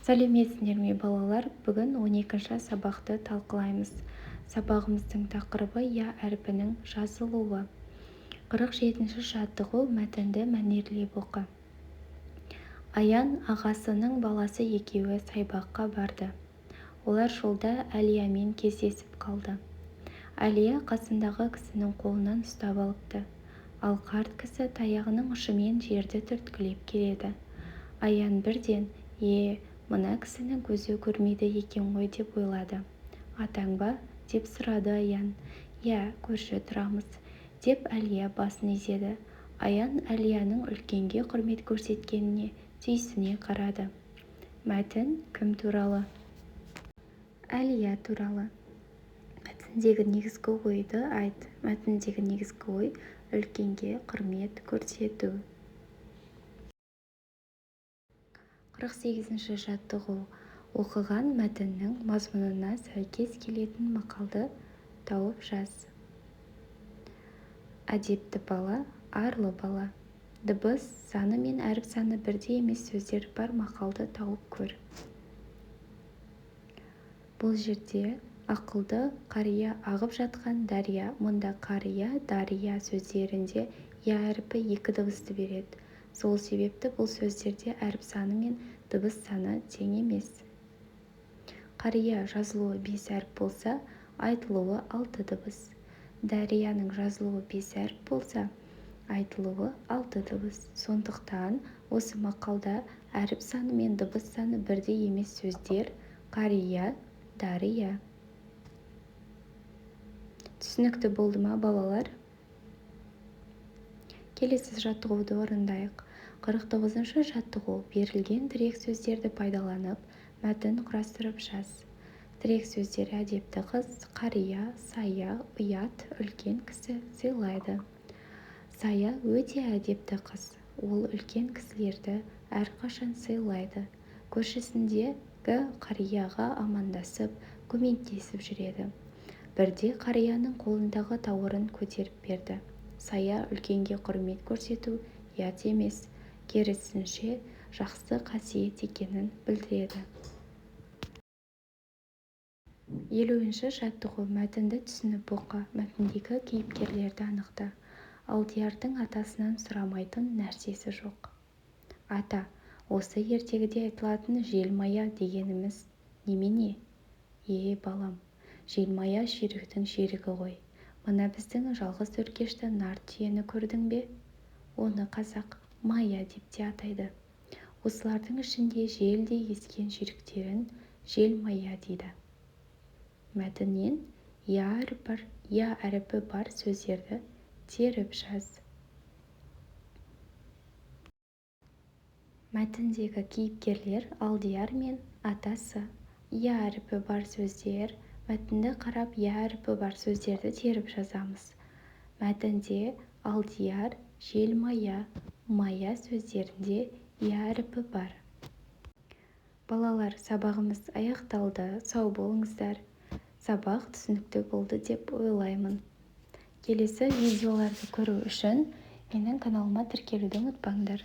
Сәлеметсіздер ме балалар? Бүгін 12-ші сабақты талқылаймыз. Сабағымыздың тақырыбы я әрпінің жазылуы. 47-ші жаттығу мәтінді мәнерлеп оқы. Аян ағасының баласы екеуі саябаққа барды. Олар жолда Әлиямен кездесіп қалды. Әлия қасындағы кісінің қолынан ұстап алыпты. Ал қарт кісі таяғының ұшымен жерді түрткілеп келеді. Аян бірден, мына кісінің көзі көрмейді екен ғой деп ойлады. Атаң ба? Деп сұрады Аян. Көрші тұрамыз, деп Әлия басын изеді. Аян Әлияның үлкенге құрмет көрсеткеніне сүйсіне қарады. Мәтін кім туралы? Әлия туралы. Мәтіндегі негізгі ойды айт. Мәтіндегі негізгі ой үлкенге құрмет көрсету. 48-ші жаттығу. Оқыған мәтіннің мазмұнына сәйкес келетін мақалды тауып жаз. Әдепті бала, арлы бала. Дыбыс саны мен әріп саны бірдей емес сөздер бар мақалды тауып көр. Бұл жерде ақылды қария ағып жатқан дария. Мұнда қария, дария сөздерінде я әріпі екі дыбысты береді. Сол себепті бұл сөздерде әріп саны мен дыбыс саны тең емес. Қария жазылуы 5 әріп болса, айтылуы 6 дыбыс. Дарияның жазылуы 5 әріп болса, айтылуы 6 дыбыс. Сондықтан осы мақалда әріп саны мен дыбыс саны бірдей емес сөздер қария, дария. Түсінікті болды ма балалар? Келесі жаттығуды орындайық. 49-ші жаттығу. Берілген тірек сөздерді пайдаланып, мәтін құрастырып жаз. Тірек сөздері әдепті қыз, қария, сая, ұят, үлкен кісі, сыйлайды. Сая өте әдепті қыз. Ол үлкен кісілерді әрқашан сыйлайды. Көршісіндегі қарияға амандасып, көмектесіп жүреді. Бірде қарияның қолындағы тауырын көтеріп берді. Сая үлкенге құрмет көрсету ұят емес, керісінше жақсы қасиет екенін білдіреді. 50-ші жаттығу. Мәтінді түсініп оқы. Мәтіндегі кейіпкерлерді анықта. Алдиярдың атасынан сұрамайтын нәрсесі жоқ. Ата, осы ертегіде айтылатын желмая дегеніміз немене? Балам, желмая жүйріктің жүйрігі ғой. Мына біздің жалғыз өркешті нар түйені көрдің бе? Оны қазақ мая деп те атайды. Осылардың ішінде желдей ескен жүйріктерін желмая дейді. Мәтіннен я әріпі бар сөздерді теріп жаз. Мәтіндегі кейіпкерлер Алдияр мен атасы. Я әріпі бар сөздер. Мәтінді қарап я әріпі бар сөздерді теріп жазамыз. Мәтінде Алдияр, желмая, мая сөздерінде я әріпі бар. Балалар, сабағымыз аяқталды. Сау болыңыздар. Сабақ түсінікті болды деп ойлаймын. Келесі видеоларды көру үшін менің каналыма тіркелуді ұмытпаңдар.